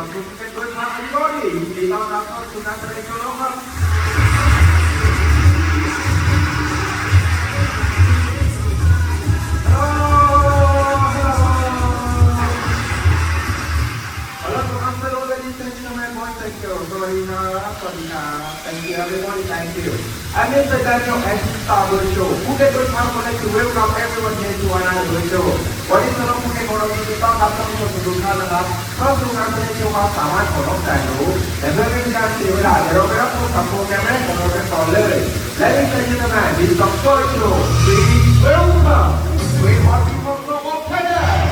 ความสุขเป็นโดยทางอธิบดียินดีต้อนรับเข้าสู่การแสดงโชว์ครับ Thank you everyone, thank you. I'm Mr. Daniel and Star Show. Phuket will come connect to welcome everyone here to another show. วันนี้สำหรับผู้แข่งของเราที่ต้อนรับท่านผู้ชมทุกท่านนะครับเข้าสู่การแสดงโชว์ความสามารถของน้องแสนรู้แต่เพื่อไม่ให้การเสียเวลาเดี๋ยวเราไปรับชมกับโปรแกรมแรกของเรากันก่อนเลยและนี่คือที่ทำงานดิสต็อกโต้โชว์ Please welcome Great Hot People from Thailand.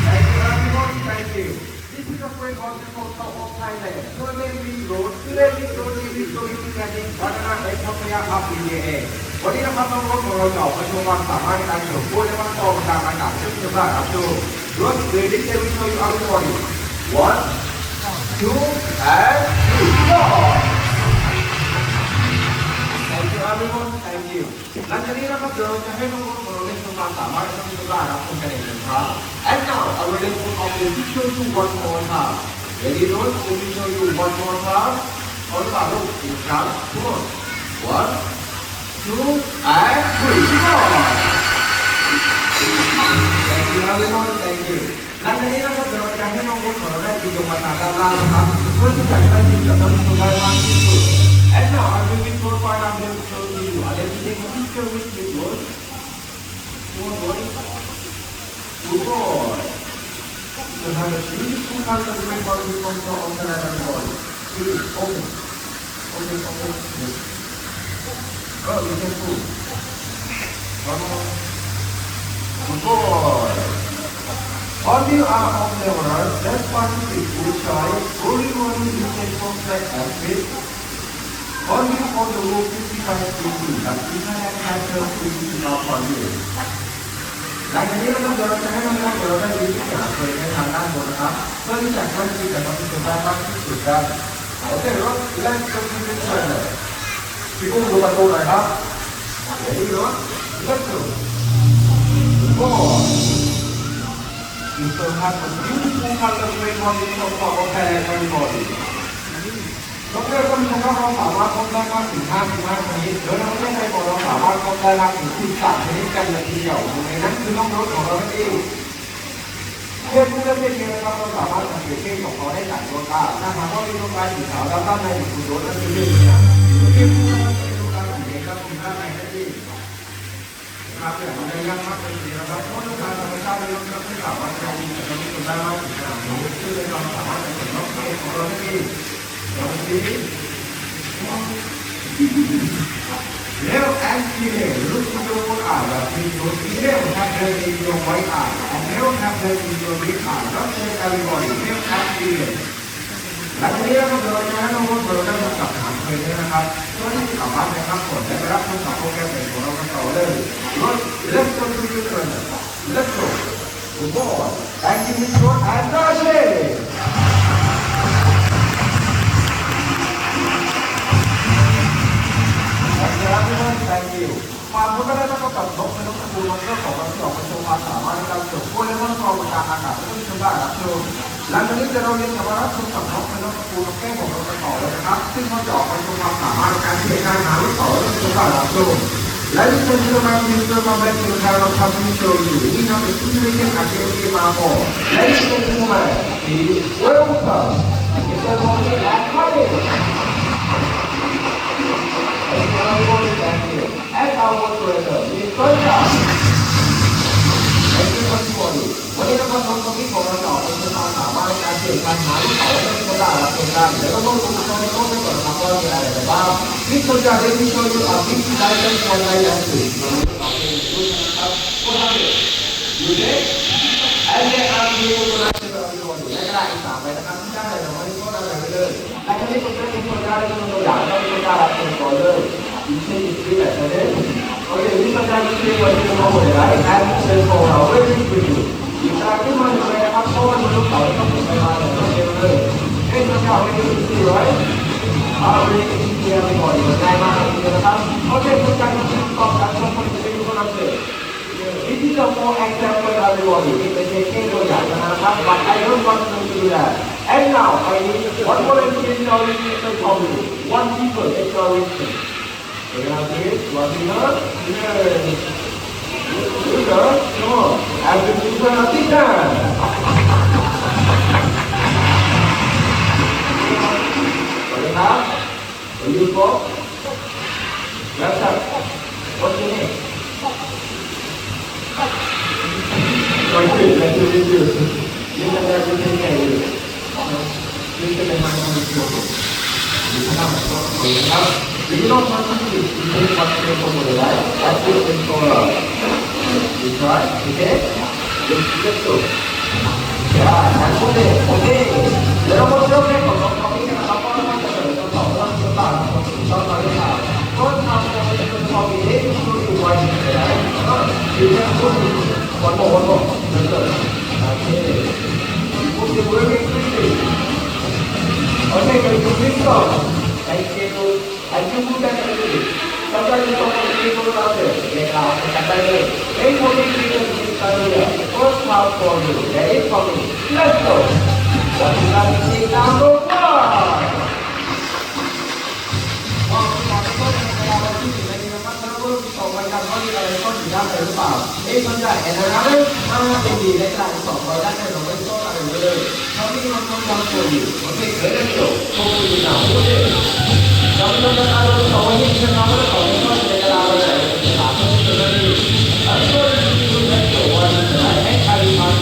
Thank you everyone, thank you. This is a great hot people from Thailand. Today we road, today we road, we going to get in Banana Lake Papaya Hub in the air. วันนี้นะครับน้องๆของเราจะออกมาโชว์ความสามารถในการโชว์พูดและว่าโชว์ตามอากาศซึ่งจะได้รับโชว์รถเรดี้เซวิโชว์ยูอัลฟอร์ด one two and three go thank you everyone thank you หลังจากนี้นะครับเราจะให้น้องๆของเราเล่นโชว์ความสามารถซึ่งจะได้รับชมกันเองนะครับ and now I will let you of the show you one more time ready roll let me show you one more time ขอรับลูกอีกครั้ง come on one two and three go thank you everyone thank you หลังจากนี้นะครับเราจะให้น้องๆของเราได้ยินลงมาตามด้านล่างนะครับเพื่อที่จะได้ยินกับท่านผู้ชมได้มากที่สุด and now I will be for five I'm going to show you I will take a picture with you boys one boy two boy you have a beautiful color red ball with contour on the other ball please open yes oh you can move one more good boy all you are of the world let's participate with choice only one you can perfect and fit all you on the road 55 kg but you can have catch 50 not for you หลังจากนี้เราจะให้น้องๆเราได้ยินที่หาเพลงในทางด้านบนนะครับเพื่อที่จะให้ดีกับน้องที่จะได้มากที่สุดครับโอเครถ let's continue further พี่กุ้งดูประตูหน่อยครับเดี๋ยวนี้รถ let's go go you still have a beautiful color red one in front of everybody น้องเลือกก็มีความสามารถครบได้มากถึง55ชนิดโดยน้องเลือกในบทเราสามารถครบได้มากถึง13ชนิดกันเลยทีเดียวอยู่ในนั้นคือน้องรถของเราเองเพื่อผู้เล่นเกมนะครับเราสามารถสังเกตเกมของเขาได้จากดวงตาถ้าหากว่ามีดวงตาสีขาวด้านในของรถนั่นคือเรื่องนี้เกมผู้เล่นมีดวงตาสีแดงครับด้านในนั่นเองครับแต่มันยังยากมากเลยทีเดียวครับเพราะดวงตาธรรมชาติเราไม่สามารถจะมีแต่เราไม่ได้มากถึงขนาดนี้ซึ่งเราสามารถจะเห็นน้องเกมของเราได้เองMale and female look in your own eye, but female have them in your right eye, and male have them in your left eye. Not just everybody, male and female. หลังจากนี้เราจะให้น้องๆเราได้มากับฐานเพลงนะครับเพื่อที่จะสามารถนะครับผลและไปรับชมกับโปรแกรมเพลงของเรากันต่อเลย Let's go to the corner. Let's go. Good boy. Thank you, Miss Road and Dashi. Thank you ความรู้ก็ได้ต้องกับนกในนกตระกูลมันก็ของเราที่ออกมาโชว์ความสามารถในการส่งกล้วยและต้นคอในการอากาศและต้องชมได้รับชมหลังจากนี้จะเราเรียนกับรับชมกับนกในนกตระกูลนกแก้วของเราต่อเลยนะครับซึ่งเขาจะออกมาโชว์ความสามารถในการเขียนการหาลูกต่อและชมได้รับชมและที่เป็นที่มาที่เรามาเป็นที่เราทำที่โชว์อยู่นี่ทำเป็นที่ไม่ใช่อาชีพที่มาพอและที่เป็นที่มาที่เวลคัมที่จะมองเห็นและเข้าใจAs our moderator, we first up. Thank you everybody. วันนี้นะครับน้องๆที่ของเราจะออกเป็นความสามารถในการเขียนการหาลูกเต๋าและที่จะได้รับชมกันเดี๋ยวเราต้องดูตัวในโน้ตไปก่อนนะครับว่ามีอะไรบ้าง This project let me show you a big diagram for my language. นะครับก็ทำเลยอยู่เด็ก And then I'm going to write it down for you. และกระดาษอีก3ใบนะครับที่ได้เลยน้องๆก็ได้ไปเลยและครั้นี้ผมจะเป็นตัวอย่างและตัวอย่างแล้วก็ได้รับชมก่อนเลย이제 이렇게 오케이 우리 사장님이 원하는 거 뭐야? and for our review. 이따가만 이제 합성을 좀 나와서 보면 되는데 이렇게 하면 되지, right? 우리 이해하는 거 이거 나만 이해가 오케이 사장님 또 같이 한번 드리고 나서 이 This is a more example everybody. It may take care of that, but I don't want to do that. And now, I need one more education orientation from you. One people exploration. You have this, one here, here. Good, come on. Every people are teacher. What do you have? What do you go? Left side. What's your name? Thank you. You can everything can you. You can have one people. You can have you don't want to do this. You take one thing over the life. That's your controller. You try, okay? Let's go. Yeah, that's okay. 여러분 이렇게 거기는 아빠랑 같이 어떤 one more. Okay, going to please stop. Thank you. And you put that in. Sometimes you don't want to take out there. Get out. Very important reason is first half for you. That is for me. Let's go. What is that? Take number one. Hey, con trai, and another baby, let's like so for that kind of way so I will something on some for you. Okay, let's go. Focus it now. Okay. Some of the other so when you can number so you want to get out of there. I'm going to do let's go. One tonight. And I will not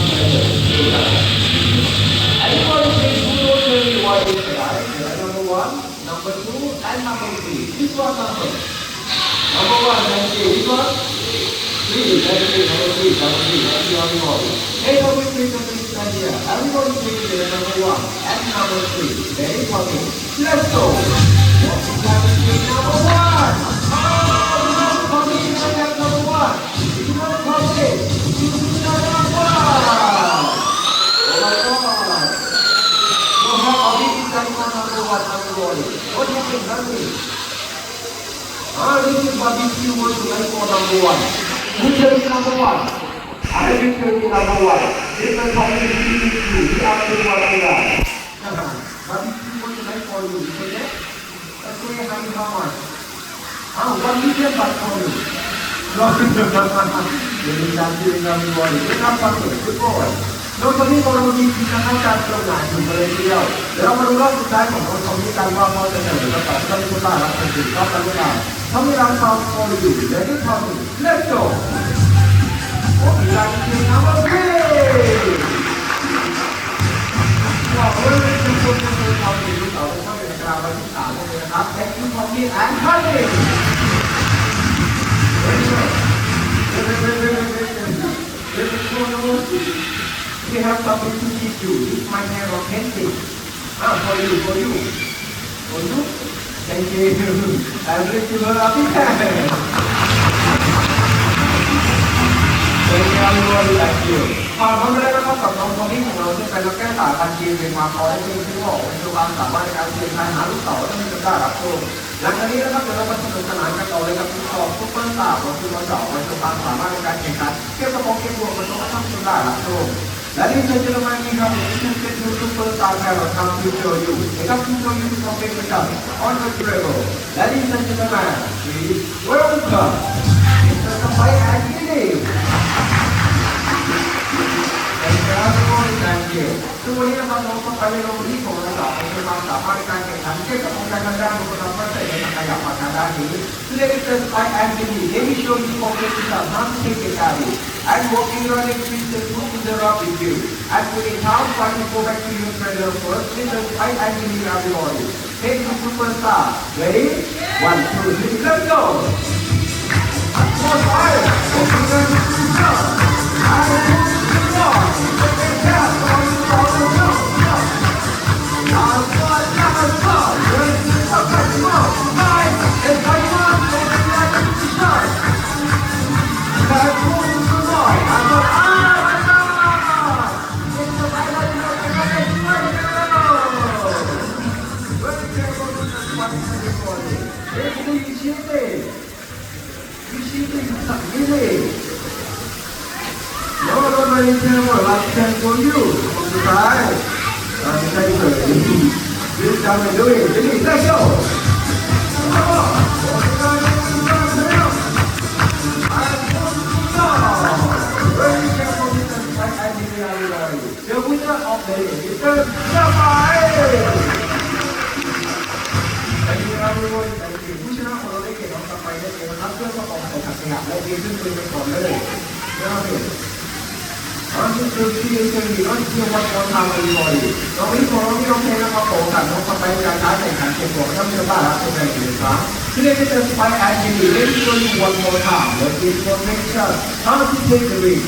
everybody please who will tell me what is right? Number one, number two, and number three. This one number. Number one, thank you. This one. Three, number three. That's the only one. Hey, please stand here. Everybody please say number one and number three. Very funny. Let's go. What is happening? Number one. Oh, funny. Number one. You don't come in. Number one. Oh my God. So how are we deciding on number one, everybody? What happened? This is barbecue was like for number one. Who tells me number one? I will tell you number one. This is how we do it. We have to work on that. Barbecue was like for you. Okay? Let's say how much? 1 million baht for you. No, very happy with everybody. Very happy. Good boy. เราตอนนี้เรามีทีมงานการตรงไหนอยู่เลยทีเดียวเดี๋ยวเรามาดูรอบสุดท้ายของเรามีการวางบอลจะเสนอกับท่านผู้บริหารรับผิดชอบการเวลาทำให้เราทำโอลิมปิกและที่ทำเล็กโตโอ้ยการทีมงานโอเคว้าวเราเป็นคนที่ทำดีที่สุดในกลางวันที่3เลยนะครับแท็กซี่พอมีแอนด์ฮันนี่We have something to teach you. This might have a painting. For you. Thank you. I will give you a big hand. Thank you everybody. Thank you. พอเราได้เข้ากับน้องคนนี้ของเราที่เป็นนักแก้ต่างการเกมเป็นมาคอยเป็นที่บอกเป็นตัวการสามารถในการเรียนการหาลูกเต๋าและมีการรับชมหลังจากนี้นะครับเดี๋ยวเรามาสนุกสนานกันต่อเลยกับทุกสอบทุกเปิ้ลตาของคุณมาเจาะเป็นตัวการสามารถในการแข่งขันเก็บกระป๋องเก็บรวมเป็นตัวการทำสุดได้รับชมLadies and gentlemen, we have a superstar parent come to show you. They come to show you to compete with us on the table. Ladies and gentlemen, please welcome Mr. Sampai and Gini. Thank you everyone, thank you. ซึ่งวันนี้นะครับน้องSampaiในโรงเรียนของเราเป็นความสามารถในการแข่งขันเกี่ยวกับการทำด้านของความมั่นใจในการขยับมาทางด้านนี้ Today Mr. Sampai and Gini, they will show you compete with us non-technically. And walking around and treat the food in the rock with you. And putting half while you go back to your trailer first, listen, I believe everybody. Take the superstar. Ready? 1, 2, 3, let's go! More fire! Walking around the superstar. And moving to the floor. Take that, on the floor, ladies and gentlemen, last chance for you. On the side. Thank you. This time we do it. Ready? Let's go. Come on. Very careful with the fight and the winner of the day is the Samurai. Thank you everyone. Thank you. ผู้ชนะของเราได้เกียรติน้องสไปได้เองนะครับเพื่อประกอบของขัดขยับและเรียนขึ้นเป็นก่อนเลยนะครับอันนี้คือที่เชิงดีก็เชื่อว่าคนทำเป็นบ่อยเราไม่พอเราไม่ต้องแพ้นะครับผมแต่น้องสไปการท้าแข่งขันเก็บตัวถ้าไม่ได้บ้าแล้วเป็นไงดีครับที่ได้จะสไปแอนด์ดีเล่นตัวอยู่วันโมทามและทีมตัวเมกชั่น how to take the lead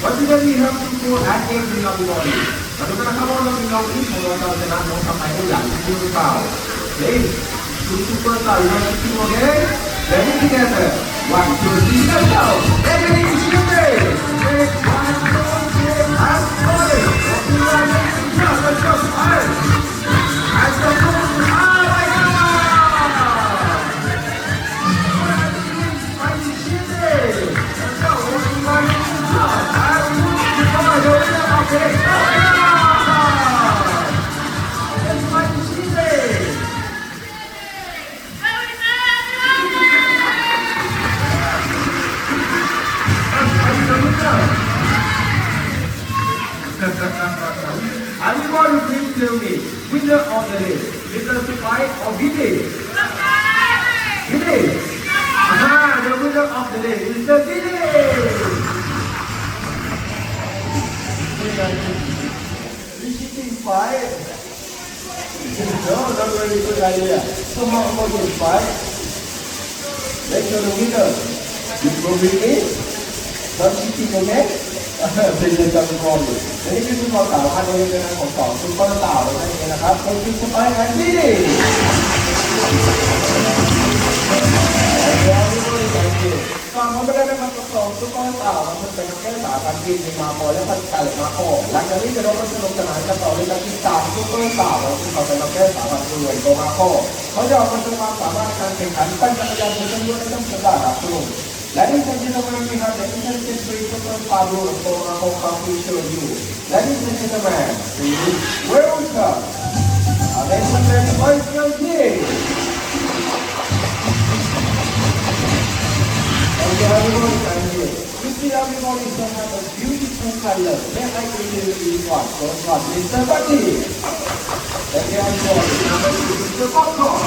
what do we have to do at every level body เราจะทำให้เราเป็นเราที่ของเราชนะน้องสไปได้อย่างที่รู้เปล่าSuper star, you want to see again? Ready together. 1, 2, 3, let's go. Everything is ready. 1, 2, 3, and 4. Let's go. Fire. Let's go. Oh my God. Let's go. 1, 2, 3, and 4. Everyone please tell me, winner of the day, Mr. Supai or Gide? Gide? Aha, the winner of the day, Mr. Gide! Visiting five? No, not very good idea. So how about you five? Let's show the winner. You go with me? Not sitting again? เป็นเรื่องจำเป็นอยู่และนี่คือซุปเปอร์สาวอันนี้เป็นของสองซุปเปอร์สาวนั่นเองนะครับเป็นซุปเปอร์แอนดี้ก่อนผมไปได้เป็นของสองซุปเปอร์สาวมันเป็นแค่สาวพันธุ์ที่มาพอและพันธุ์ไก่มาโอหลังจากนี้จะเราก็สนุกสนานกันต่อในการที่สามซุปเปอร์สาวที่เขาเป็นแค่สาวพันธุ์รวยโตมาโอเขาจะออกมาโชว์ความสามารถในการแข่งขันปั่นจักรยานบนถนนในต้องสกัดครับคุณLadies and gentlemen, we have the International Super Pablo Tomaho competition with you. Ladies and gentlemen, please welcome. Attention, ready, boys, girls, please. Okay, everyone, thank you. You see, everyone is going to have a beautiful color. Then I can give you one. First one, Mr. Patti. Then the other one, number 2, Mr. Popcorn.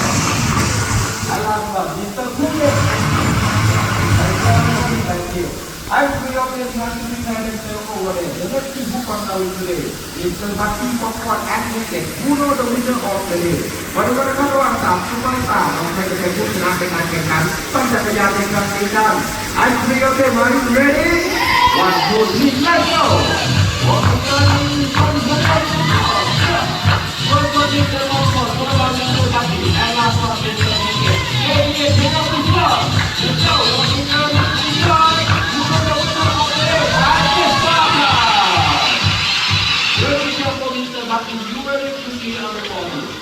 And last one, Mr. Phuket.Thank you. I'm free of this country and over there. The next thing who comes out today is the Bhakti Popcorn and Phuket. Who know the winner of the day? วันนี้เราระหว่าง3ซุปเปอร์สตาร์ของใครจะเป็นผู้ชนะในการแข่งขันปั่นจักรยานในครั้งนี้กัน I'm free of them. Are you ready? 1, 2, 3, let's go. First one is the Popcorn, followed by Mr. Bhakti, and last one is the Phuket. Hey, take up the floor. Let's go.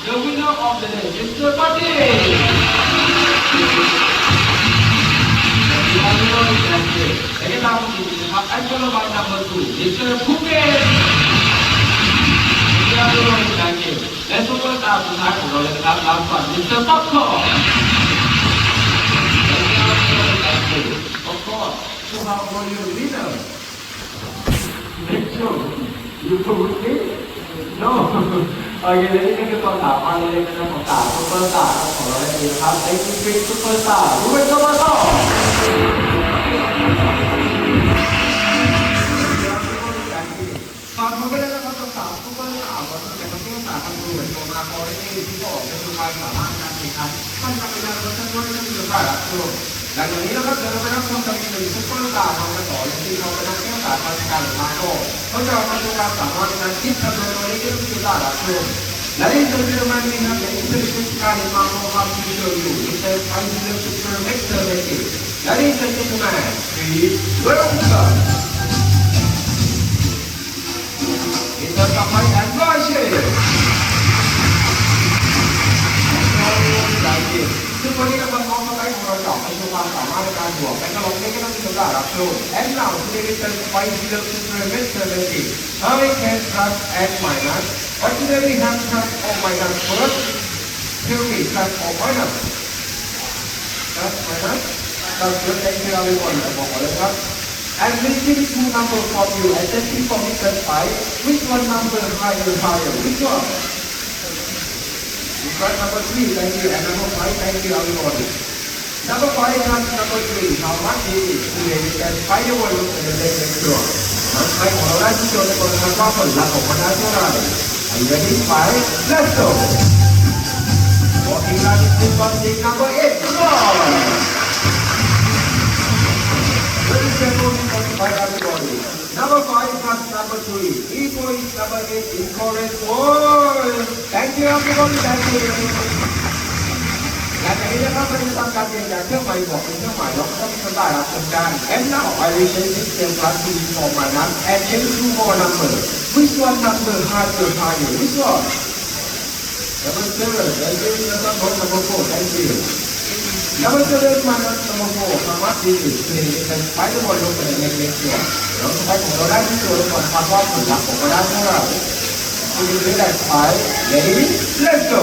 The winner of the day, Mr. Patti. Second round is actual by number 2, Mr. Phuket. Let's go to our side for the last one, Mr. Popcorn. Of course, so how about your winner? Next show, you go with me? No. โอเคนี่ก็คือคำถามอันเล็กๆของสาวซุปเปอร์สตาร์ของเราเองครับไอ้คือเป็นซุปเปอร์สตาร์รู้ไหมซุปเปอร์สตาร์ตอนเขาไม่ได้รับคำตอบซุปเปอร์สตาร์ของแต่ซุปเปอร์สตาร์ทำดูเหมือนโตมาพอได้ที่บอกจะคือความสามารถการแข่งขันมันจะเป็นการทำด้วยที่จะได้รับตัวหลังจากนี้เราก็จะไปรับความจำเป็นซุปเปอร์สตาร์ของกระต่ายที่เขาเป็นนักแข่งขันทางการมาโก้เขาจะเอามาดูความสามารถในการคิดทำโดยที่จะได้รับตัวLadies and gentlemen, we have the intelligence card in my home to show you. It says, I will super mixer making. Ladies and gentlemen, please welcome. It's a supply and worship. Thank you. ซึ่งวันนี้กำลังมองเข้าไปของเราเจาะในความสามารถในการบวกและก็ลงเล่นก็ต้องมีตัวได้รับ Room. And now, today is the 502 70. Hurricane plus and minus. What today we have plus or minus first? Tell me, plus or minus? Plus minus? Plus good, thank you everyone. And we give two numbers for you. And then people me plus 5. Which one number higher? Which one? Right, number 3, thank you, and number 5, thank you everybody. Number 5 plus number 3, how much is it? Today we can find a word in the next draw. Once I alright, you show the corner of Are you ready? 5, let's go! Walking line is this one, take number 8, come on! Very careful, by everybody. Number 5 plus number 3. Equal is number 8 in correct word. Thank you everybody. Thank you.และในนี้นะครับเราจะทำการเปลี่ยนจากเครื่องหมายบวกเป็นเครื่องหมายลบก็มีคำตอบรับตรงกัน And now I will change this same class to for minus and change two more number. Which one number higher? Which one? Number 7. Thank you. Number 4. Thank you. Number 7 minus number 4. How much is it? Today we can find the volume for the next one. เราจะไปของเราได้ที่ตัวก่อนความว่าผลลัพธ์ของเราได้เท่าไหร่ We will do that 5. Ready? Let's go.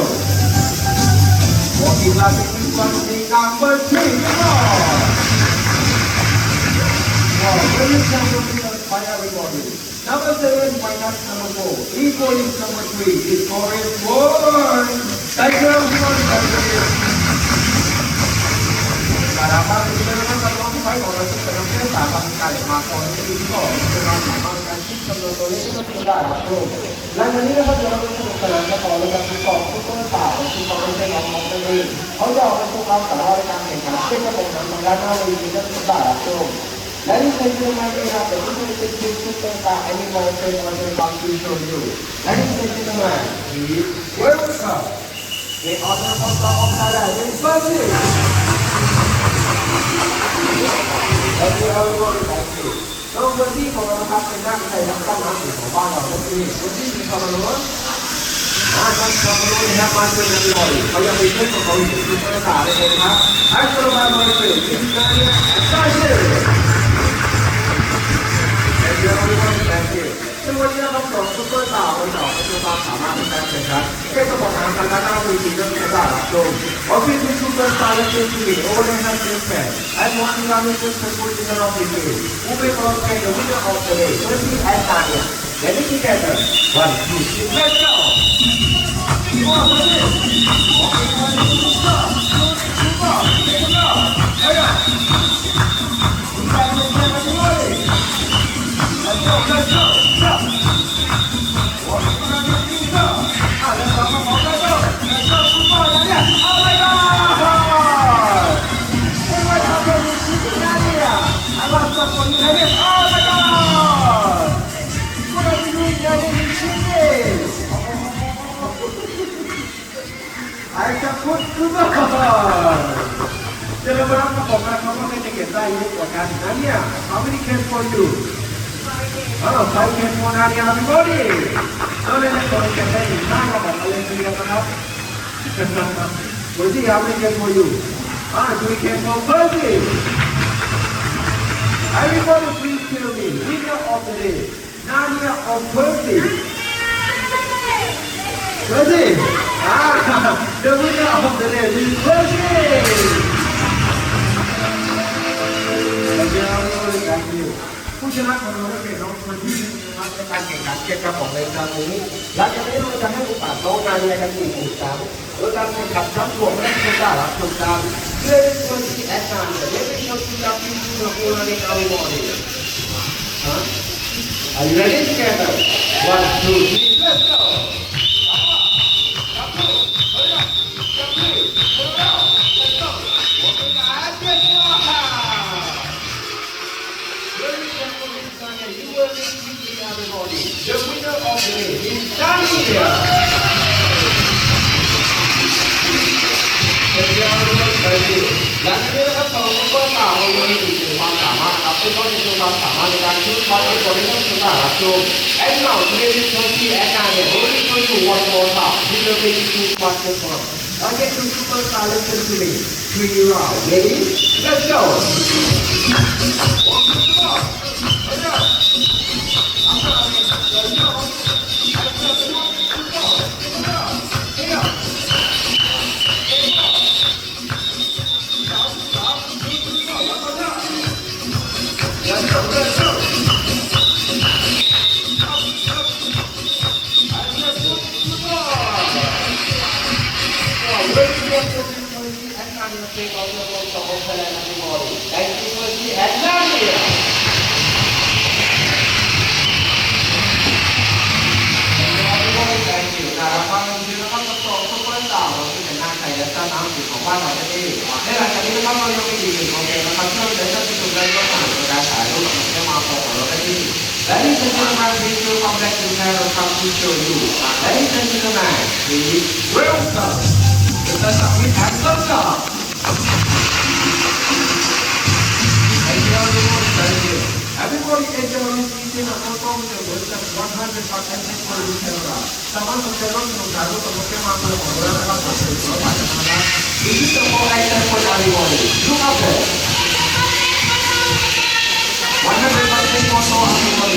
Walking like this one is number 3. Come on. Wow, very simple by everybody. Number 7 minus number 4. Equal is number 3. Is correct word. Thank you everyone. Thank you. Harapan kita memang kalau kita orang itu terus tak kali makan itu dengan makan kita betul itu sudah betul. Lain ini kalau orang itu kerana kalau kita suka itu tak itu kalau kita ngomong tadi. Kalau orang itu kalau kalau kita kita pun mengenal ini kita sudah betul. Lain saya lagi ada itu kita tak ini mau saya conclusion dulu. Lain saya mana? Welcome. The order of the first. Thank you everybody, thank you. แล้วพื้นที่ของเราครับเป็นด้านในทางด้านน้ำสีของบ้านเราก็คือพื้นที่มีความร้อนท่านความร้อนนะครับมาช่วยกันหน่อยเขายังมีเพื่อนของเขาอยู่ที่ภาษาเลยครับให้ตัวเรามาเลยที่นั่นเนี่ยได้เลยThank you everybody, thank you. ซึ่งวันนี้เราส่งซุปเปอร์สตาร์วันต่อเป็นความสามารถในการแข่งขันแค่สมองทางการด้านวิธีเรื่องภาษาลับโลก Obviously, superstar is going to be over and above fan. And one thing I'm going to support in the office who will also the winner of the day, Percy and Tanya. Let me together. 1, 2, 3, let's go! Come on, let's go! Let's go! Jangan berapa pokoknya kamu kena kita ini bukan hanya. How many cans for you? Oh, 5 cans for Nani everybody. So let's go and get ready. Now what? Let's see what happens. Percy, how many cans for you? 3 cans for Percy. Everybody, please tell me, winner of the day, Nania or Percy? Percy. The winner of the day is Percy. Thank you. ผู้ชนะของเราเป็นน้องคนที่นะครับในการแข่งขันเกี่ยวกับของในครั้งนี้หลังจากนี้เราจะให้โอกาสน้องนายในการ4 3โดยการแข่งขันทั้งรวมและทุกด้านรับชมการเพื่อเป็นคนที่แอดนานและเป็นคนที่รับผิดชอบตัวในการบริหาร Are you ready together? 1, 2, 3, let's go! The winner of the day is Dania. Thank you everyone. Thank you. และทีนี้นะครับเราก็กล่าวว่ามีความสามารถครับเป็นคนที่มีความสามารถในการช่วยความเป็นคนที่ต้องการรับชม And now today is Percy and Dania. Only going to one more time. We will make it to one more. Again, to super talented today. 3 rounds. Ready? Let's go. Thank you for the Atlantis. Thank you. Nah, harapan jika kan betul super tahu itu dengan saya tanam di bawah nanti ini. Nanti kita kan mau yang ini, oke. Nanti kita bisa juga kan sudah tahu kita mau apa lagi. Ladies and gentlemen, we will come back to come to show you. Ladies and gentlemen, please welcome. Kita sambil action up. Thank you everyone. Thank you. Everybody enjoy this meeting and perform the worship 100% for the camera. Someone who cannot know how to look at my This is the whole action for everybody. Look up there. 100% for